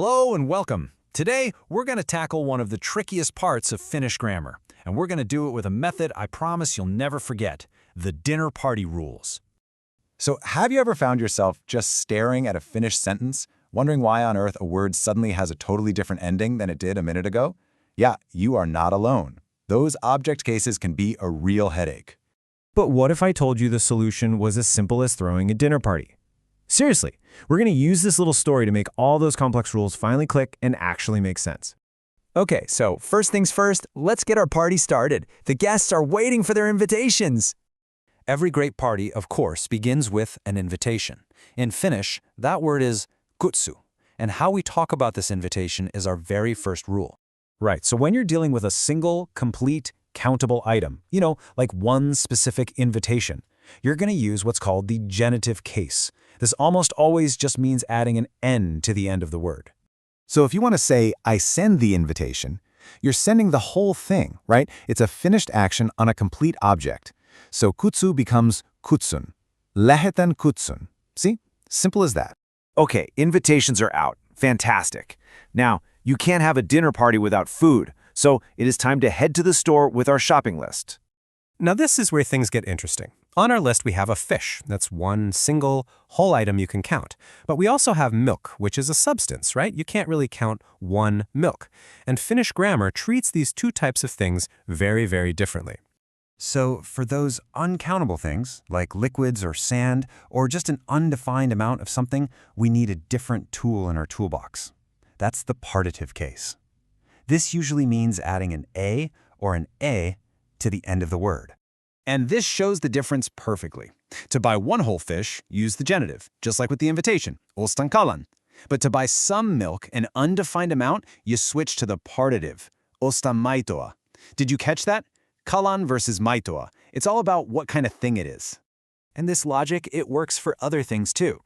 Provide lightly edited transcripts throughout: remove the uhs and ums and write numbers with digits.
Hello and welcome. Today, we're going to tackle one of the trickiest parts of Finnish grammar, and we're going to do it with a method I promise you'll never forget, the dinner party rules. So have you ever found yourself just staring at a finished sentence, wondering why on earth a word suddenly has a totally different ending than it did a minute ago? Yeah, you are not alone. Those object cases can be a real headache. But what if I told you the solution was as simple as throwing a dinner party? Seriously, we're going to use this little story to make all those complex rules finally click and actually make sense. Okay, so first things first, let's get our party started. The guests are waiting for their invitations. Every great party, of course, begins with an invitation. In Finnish, that word is kutsu, and how we talk about this invitation is our very first rule. Right, so when you're dealing with a single, complete, countable item, like one specific invitation, you're going to use what's called the genitive case. This almost always just means adding an N to the end of the word. So if you want to say, I send the invitation, you're sending the whole thing, right? It's a finished action on a complete object. So kutsu becomes kutsun. Lähetän kutsun. See? Simple as that. Okay, invitations are out. Fantastic. Now, you can't have a dinner party without food, so it is time to head to the store with our shopping list. Now this is where things get interesting. On our list we have a fish. That's one single, whole item you can count. But we also have milk, which is a substance, right? You can't really count one milk. And Finnish grammar treats these two types of things very, very differently. So for those uncountable things, like liquids or sand, or just an undefined amount of something, we need a different tool in our toolbox. That's the partitive case. This usually means adding an A or an A to the end of the word. And this shows the difference perfectly. To buy one whole fish, use the genitive, just like with the invitation, ostan kalan. But to buy some milk, an undefined amount, you switch to the partitive, ostan maitoa. Did you catch that? Kalan versus maitoa. It's all about what kind of thing it is. And this logic, it works for other things too.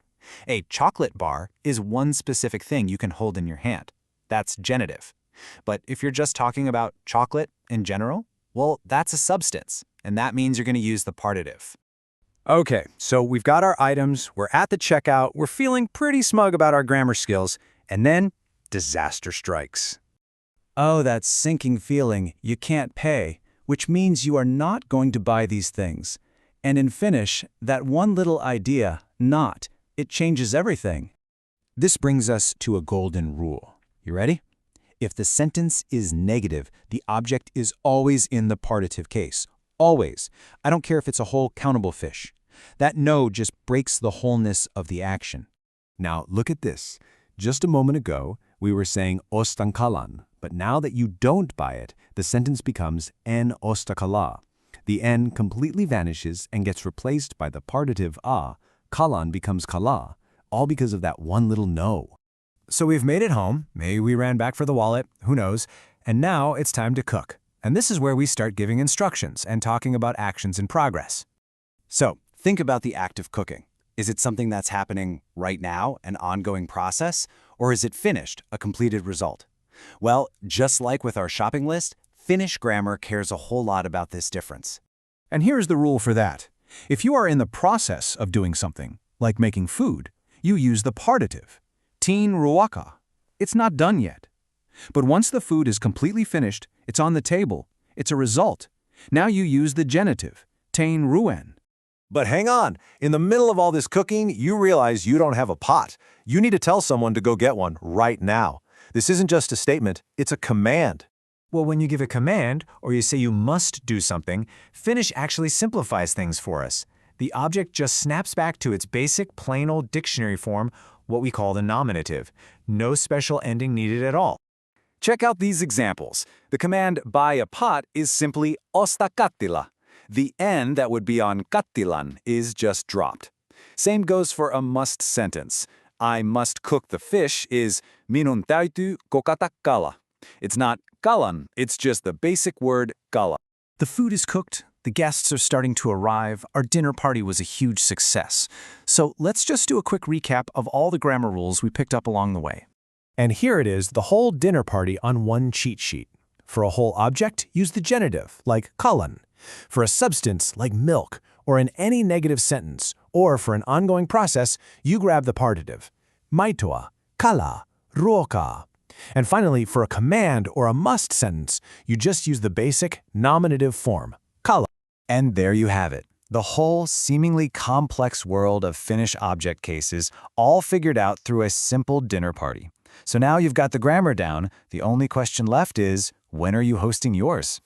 A chocolate bar is one specific thing you can hold in your hand. That's genitive. But if you're just talking about chocolate in general, well, that's a substance, and that means you're going to use the partitive. Okay, so we've got our items, we're at the checkout, we're feeling pretty smug about our grammar skills, and then disaster strikes. Oh, that sinking feeling, you can't pay, which means you are not going to buy these things. And in Finnish, that one little idea, not, it changes everything. This brings us to a golden rule. You ready? If the sentence is negative, the object is always in the partitive case. Always. I don't care if it's a whole countable fish. That no just breaks the wholeness of the action. Now look at this. Just a moment ago, we were saying ostan kalan, but now that you don't buy it, the sentence becomes en osta kala. The N completely vanishes and gets replaced by the partitive a. Kalan becomes kala, all because of that one little no. So we've made it home, maybe we ran back for the wallet, who knows, and now it's time to cook. And this is where we start giving instructions and talking about actions in progress. So, think about the act of cooking. Is it something that's happening right now, an ongoing process, or is it finished, a completed result? Well, just like with our shopping list, Finnish grammar cares a whole lot about this difference. And here's the rule for that. If you are in the process of doing something, like making food, you use the partitive. Teen ruoka. It's not done yet. But once the food is completely finished, it's on the table, it's a result. Now you use the genitive, tein ruen. But hang on, in the middle of all this cooking, you realize you don't have a pot. You need to tell someone to go get one right now. This isn't just a statement, it's a command. Well, when you give a command, or you say you must do something, Finnish actually simplifies things for us. The object just snaps back to its basic, plain old dictionary form, what we call the nominative. No special ending needed at all. Check out these examples. The command buy a pot is simply osta kattila. The N that would be on kattilan is just dropped. Same goes for a must sentence. I must cook the fish is minun täytyy kokata kala. It's not kalan, it's just the basic word kala. The food is cooked, the guests are starting to arrive, our dinner party was a huge success. So let's just do a quick recap of all the grammar rules we picked up along the way. And here it is, the whole dinner party on one cheat sheet. For a whole object, use the genitive, like kalan. For a substance, like milk, or in any negative sentence, or for an ongoing process, you grab the partitive. Maitoa, kala, ruoka. And finally, for a command or a must sentence, you just use the basic nominative form, kala. And there you have it. The whole seemingly complex world of Finnish object cases all figured out through a simple dinner party. So now you've got the grammar down, the only question left is, when are you hosting yours?